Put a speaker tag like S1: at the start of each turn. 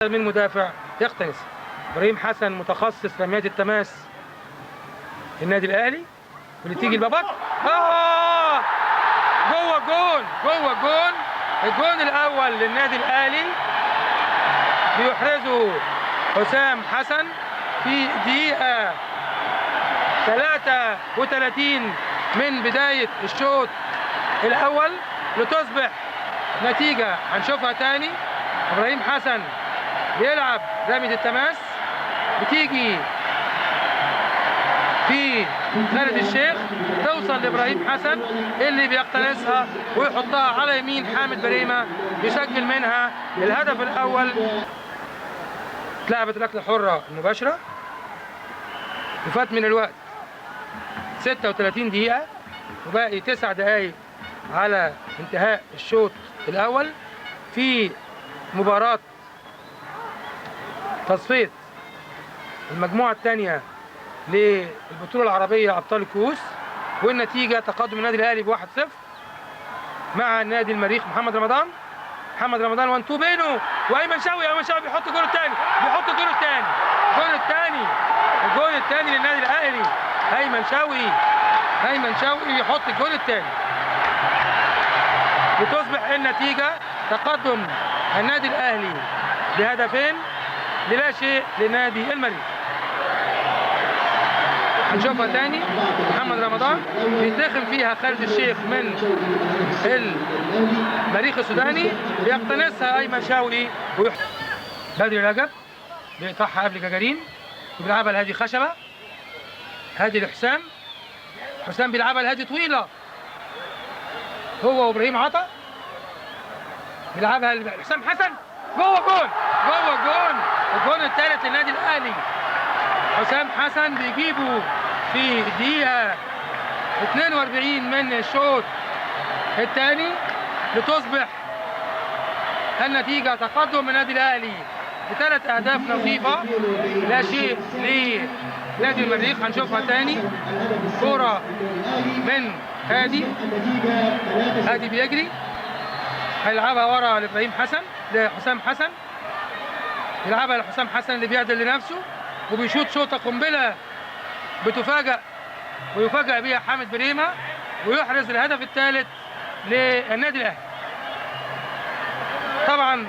S1: من مدافع يقتنص. ابراهيم حسن متخصص رميات التماس النادي الاهلي، واللي تيجي الباباك جوه الجون، جوه الجون. الجون الاول للنادي الاهلي بيحرزه حسام حسن في دقيقة 33 من بداية الشوط الأول، لتصبح نتيجة هنشوفها تاني. إبراهيم حسن بيلعب رمية التماس، بتيجي في خالد الشيخ، توصل لإبراهيم حسن اللي بيقتنصها ويحطها على يمين حامد بريمة، يسجل منها الهدف الأول. اتلعبت الركلة الحرة المباشرة، وفات من الوقت 36 دقيقة، وباقي 9 دقايق على انتهاء الشوط الأول في مباراة تصفية المجموعة الثانية للبطولة العربية أبطال الكؤوس. والنتيجة تقدم النادي الأهلي ب1-0 مع نادي المريخ. محمد رمضان 1-2 بينه وايمن شوقي. ايمن شوقي بيحط الجول الثاني، الجول الثاني للنادي الاهلي. ايمن شوقي يحط الجول الثاني، لتصبح النتيجه تقدم النادي الاهلي بهدفين لا شيء لنادي المريخ. هنشوفها تاني. محمد رمضان بيتدخل فيها خالد الشيخ من المريخ السوداني، بيقتنصها ايمن شوقي بدري رجب بيقطعها قبل جاجارين، وبيلعبها لهادي خشبه. هادي لحسام، حسام بيلعبها لهادي طويله، هو وابراهيم عطا بيلعبها لحسام حسن. جوه الجون، الجون الثالث للنادي الاهلي. حسام حسن بيجيبه في دقيقة 42 من الشوط الثاني، لتصبح النتيجة تقدم النادي الأهلي ب3 أهداف نظيفة لا شيء لنادي المريخ. هنشوفها تاني. كرة من هادي بيجري، هيلعبها ورا لإبراهيم حسن، لحسام حسن، يلعبها لحسام حسن اللي بيعدل لنفسه وبيشوط شوطة قنبلة ويفاجأ بيها حامد بريمة، ويحرز الهدف الثالث للنادي الأهلي. طبعا